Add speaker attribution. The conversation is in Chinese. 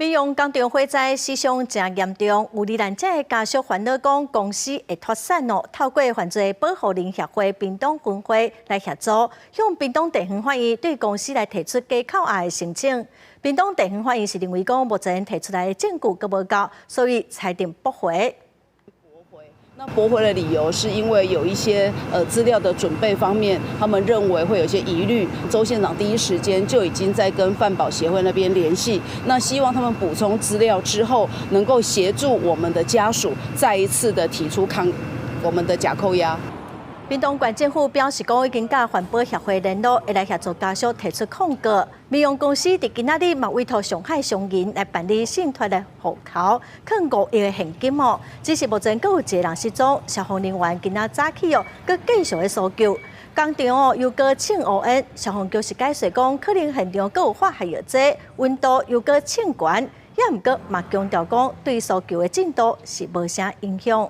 Speaker 1: 美容工厂火灾死伤真严重，有罹难者的家属烦恼讲，公司会脱产哦，透过犯罪保护人协会屏东分会来协助，向屏东地方法院对公司来提出加扣押的申请。屏东地方法院是认为讲，目前提出来的证据阁无够，所以裁定驳回。
Speaker 2: 那驳回的理由是因为有一些资料的准备方面，他们认为会有一些疑虑。周县长第一时间就已经在跟犯保协会那边联系，那希望他们补充资料之后，能够协助我们的家属再一次的提出我们的假扣押。
Speaker 1: 屏东县政府表示讲，已经甲环保协会联络，会来协助家属提出控告。美容公司伫今仔日嘛委托上海商银来办理信托的户口，坑5亿的现金哦。只是目前阁有一个人失踪，消防人员今仔早起哦，阁继续的搜救。工厂哦又阁请乌烟，消防局是解释讲，可能现场阁有化学药剂，温度又阁称悬，也毋过嘛强调讲，对搜救的进度是无啥影响。